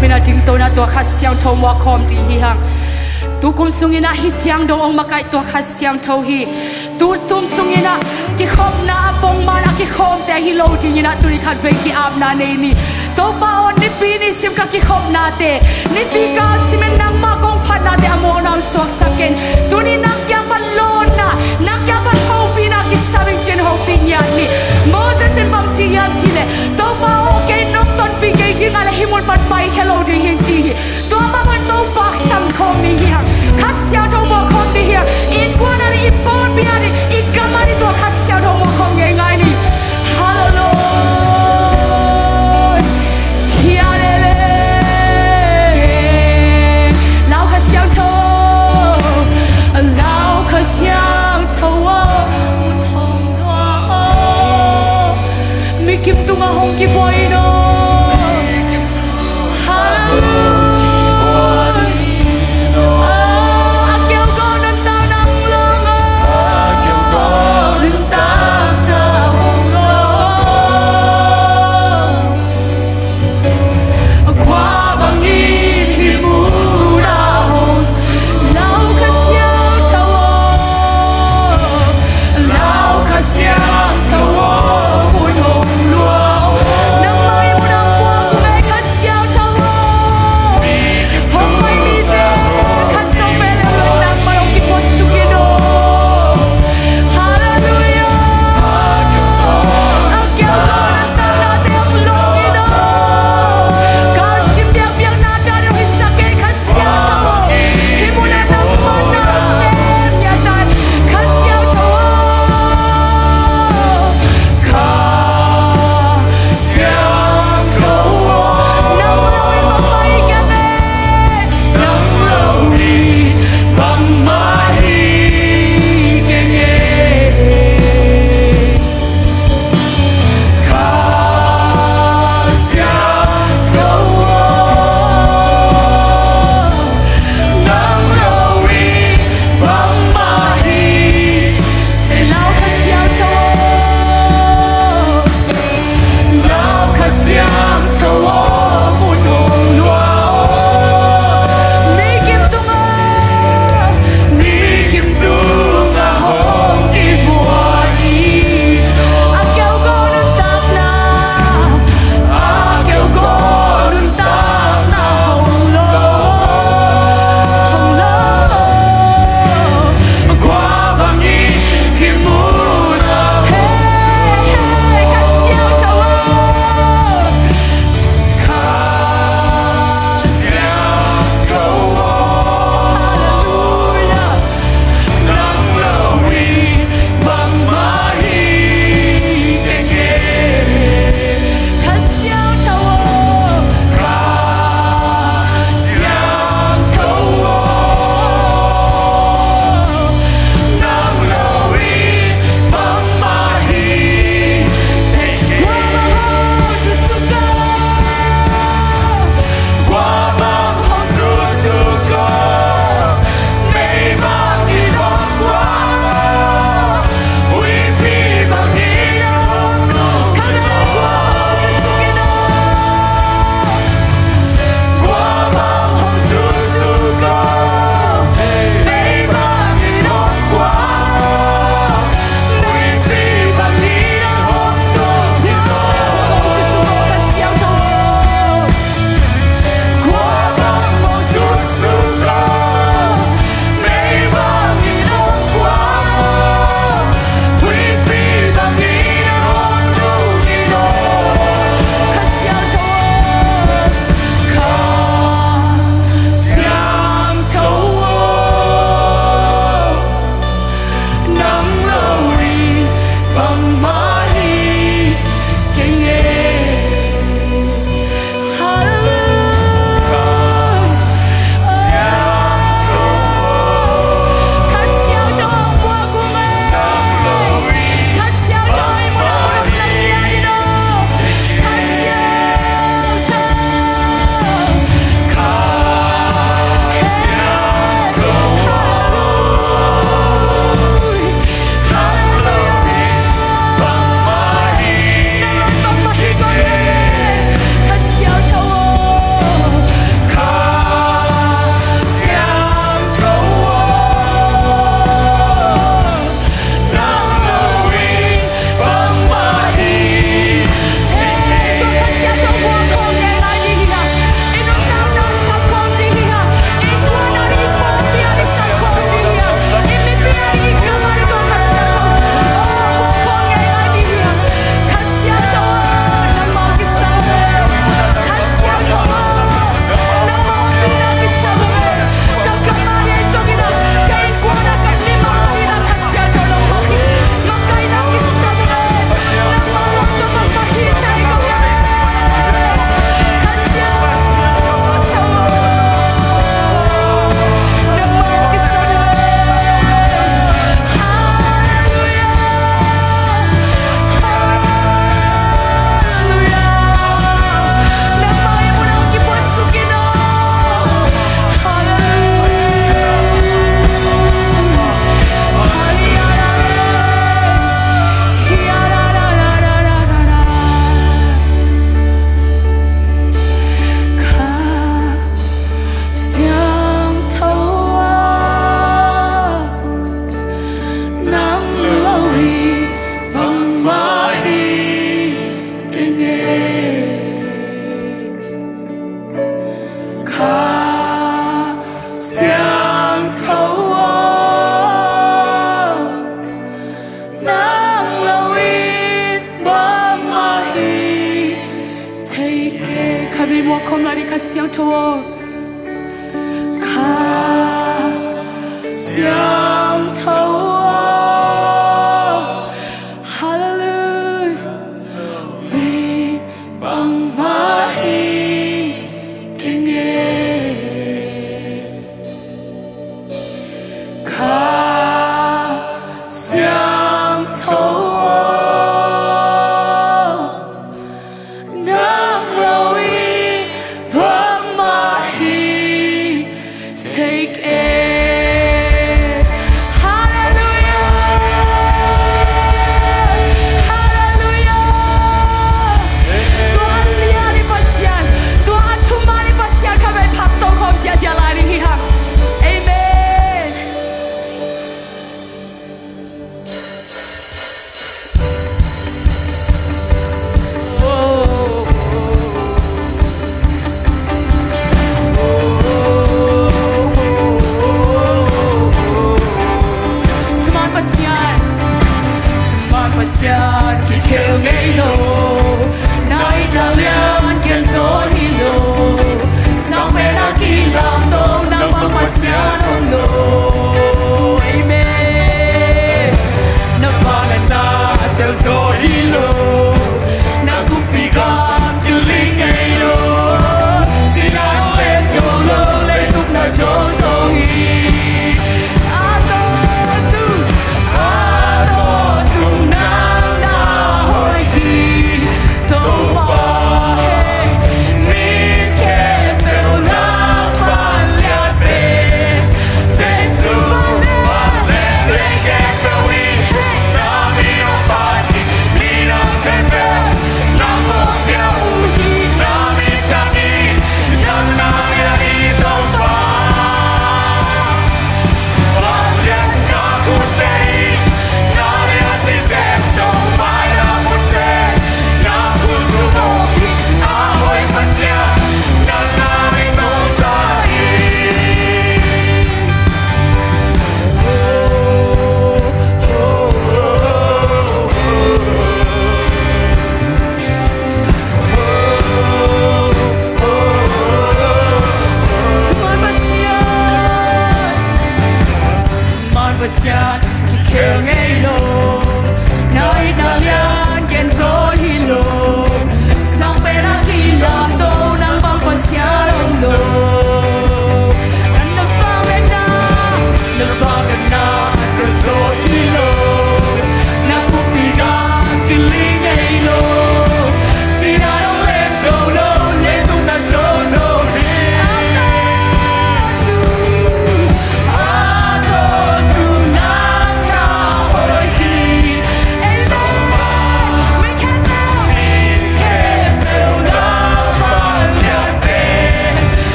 pina ding to na to khasiang tho mo khom ti hi hang tu kum sungina hi chiang dong ong makai to khasiang tho hi tu tum sungina ki khom na apong man ki khom te hi lo ti na tu ri khat ve ki ap na nei ni to pa on ni pi ni sim ka ki khom na te ni pi ka simen nang ma kong phat na te amo na sok saken tu ni nak kya ban lo na nak kya ban ho pi na ki sabing chen ho pi nya ni Moses en bam ti ya ti le to pa o ke nok ton pi ke jing ala himul pat pai hello ding hin ti to ma ban to pa sam khom ni hi khasya to mo khom ni hi in kwa na ni ipon bi ani ikamani to khasya to mo khom ngai ngai ni hallelujah 마리 가시양 토워 가시양 토워 할렐루야 위 방마히 갱예 가시양 토워 Take it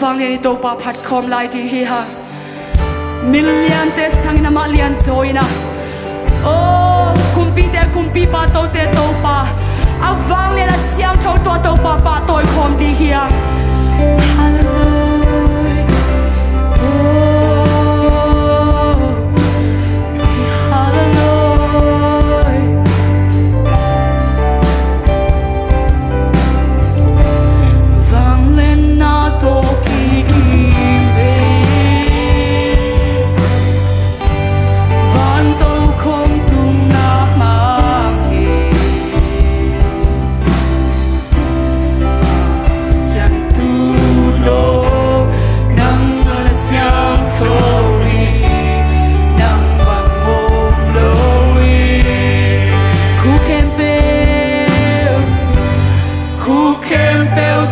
vang ni to pa phat khom lai ti hi ha million te sang na ma lian zoina oh kumpi pa to te to pa avang le la siam tho to pa toi khom ti hi hallelujah oh hallelujah vang lên na to ki be van to khom tum na mang he sian tu lo nang la siam to hi nang bang mom lo hi khu kem pe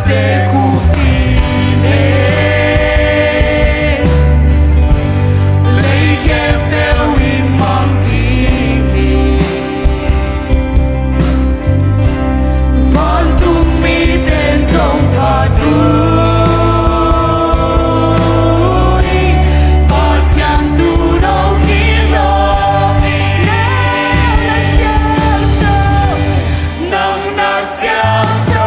te khu ki ne lấy kem pe wi mang ti mi van tu mi ten song pa tu ba sian tu no ki lo nang na siam to nang na siam to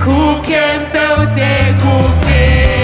Who can build it? Who can?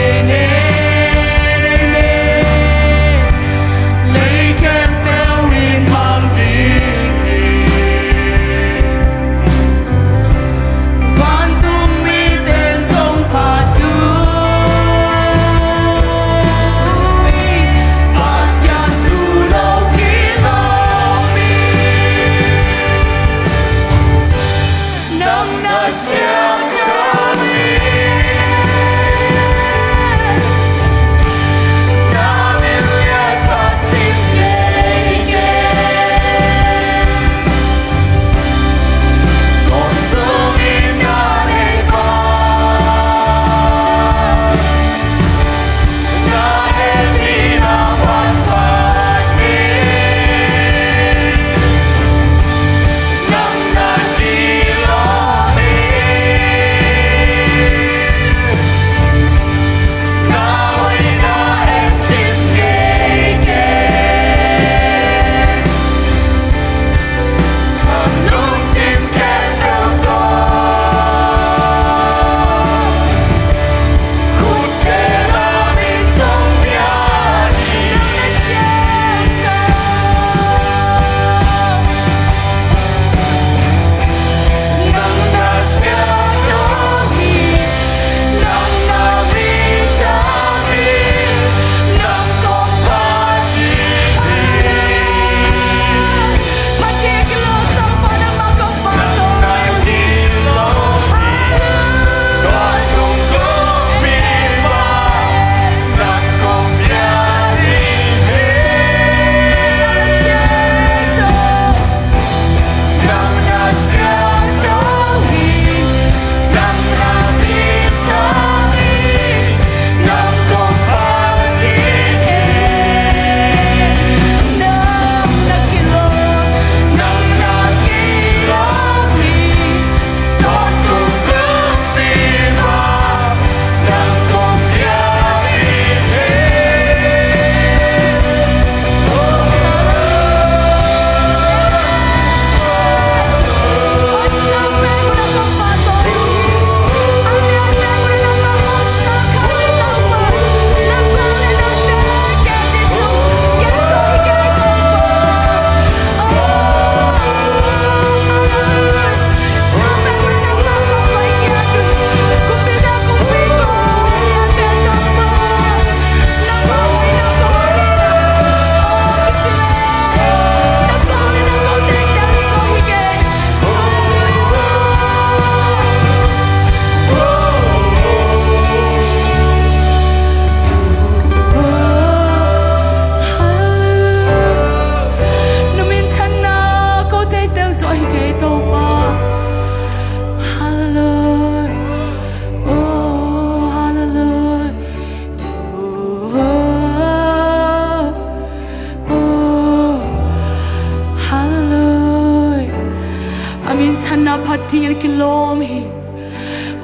ting en kilom hi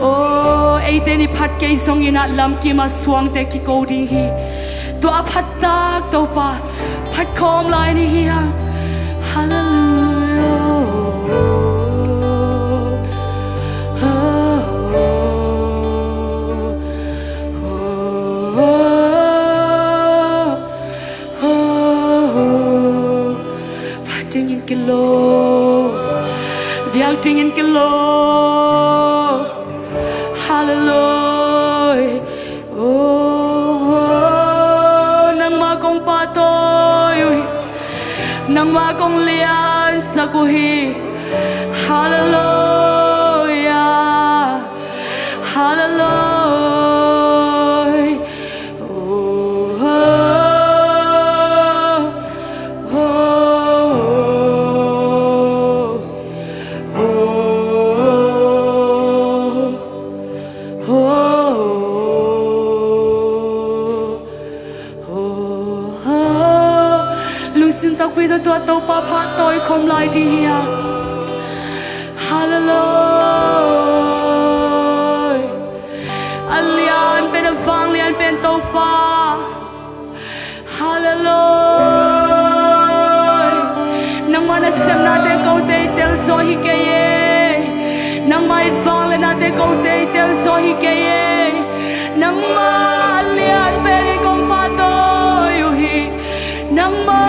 o ei te ni phat ke song ina lam ki ma suang te ki ko ding hi to a phat tak to pa phat khom lai ni hi hallelujah Biang tingin kilo hallelujah oh nang ma kong patoy nang ma kong lian sa kuhi hallelujah hallelujah Quy tôi tàu pa pha tôi không lại đi à hallelujah alian bên vang lian bên tàu pa hallelujah nang mana sem na te câu te tel so hi ke ye nang mai vang lên na te câu te tel so hi ke ye nang ma alian bên công pa tôi hi nang ma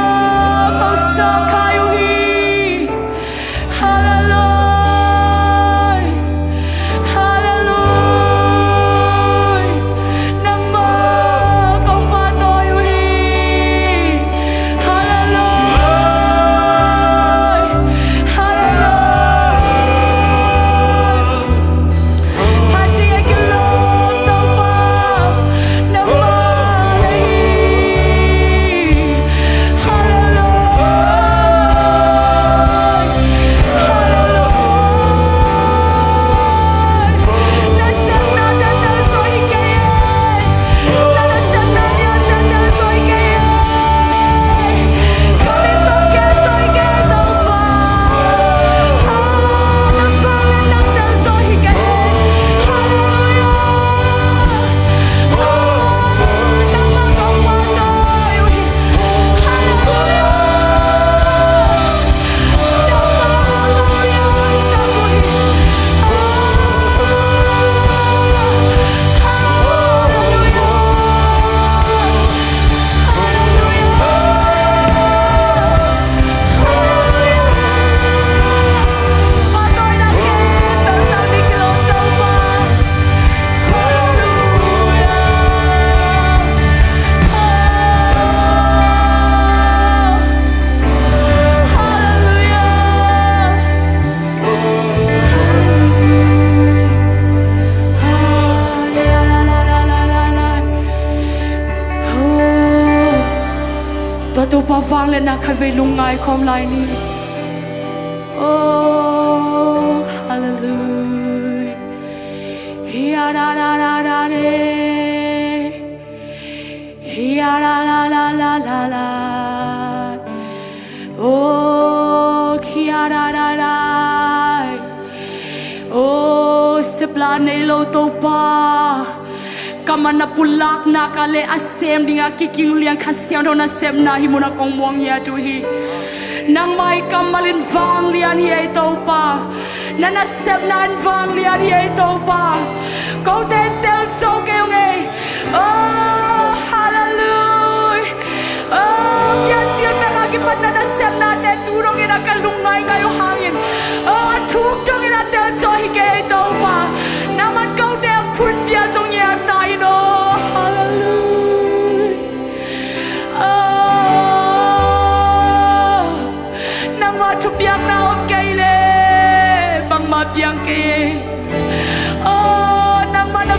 kau sakai ui hallelujah hallelujah nang ma kau patoi ui hallelujah hallelujah hati ekilo taupa nang ma tu pa vang le na kha ve lungai khom lai ni oh hallelujah hiya la la la la de hiya la la la la la la oh hiya la la la oh sepla ne lo to pa kamana pulak na kale asem dinga kiking liang khasiang dona sem na himuna kong muang ya tu hi nang mai kamalin vang lian hi to pa nana sem nan vang lian hi to pa ko ten tel so kêu nge oh hallelujah oh ya chiel ta ki pat nana sem na te tu rong ina kalung ngai ngai hangin oh thu tong ina tel so hi ke to pa naman ko te phun pia song ya tai no hallelujah oh nama thu piang na om ke le bang ma piang ke oh nang ma na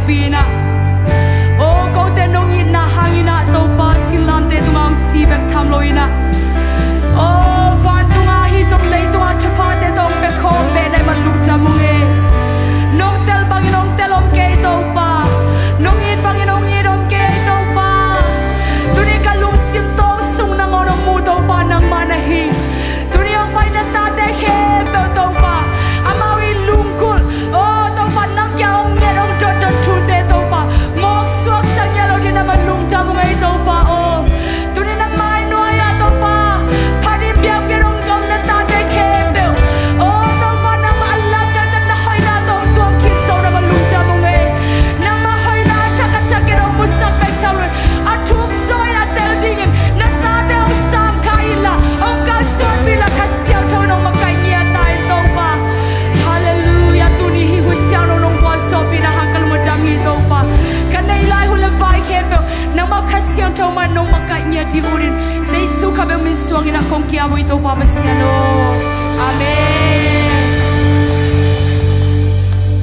pina. Oh kau te nong ina hangina to pa silam te tumang si bek tham loina. Oh van tunga hi sok lei tunga thupa te tong pe khom be dai man luk jamunge. Nong tel bang nong telom ke to pa. Nong it bang nong it om ke to pa. Tuni kalung sim to sung na ngonong mu to pa nang manahi. Tuni ang pai na ta te he pe to pa. Amawi lungkul. Oh to pa nang kya ong ne ong to thu te to pa. Mok suak sang ya lo di na man lung jamunge to pa. Oh tuni nang mai no ya to pa. Padi biak pi rong gom na ta te he pe. Oh to pa nang ma alam na ta na hoi na to tuang kin so na man lung jamunge. Nang ma hoi na chaka chaka rong musak pe tawin. Atuk soy na tel dingin. Na ta te ong sam kaila. Ong ka son bila kasiyaw to nong makai niya tayo to pa. Hallelujah. Tuni hi hu tiyaw nong buwan so pinahangkal mo dami to pa. Kanay lai hu le vai kepe. Nang ma kasiyaw to man nong makai niya di urin. Sa isu kabe min suwangin akong kiyaw ito pa pasiano. Amen.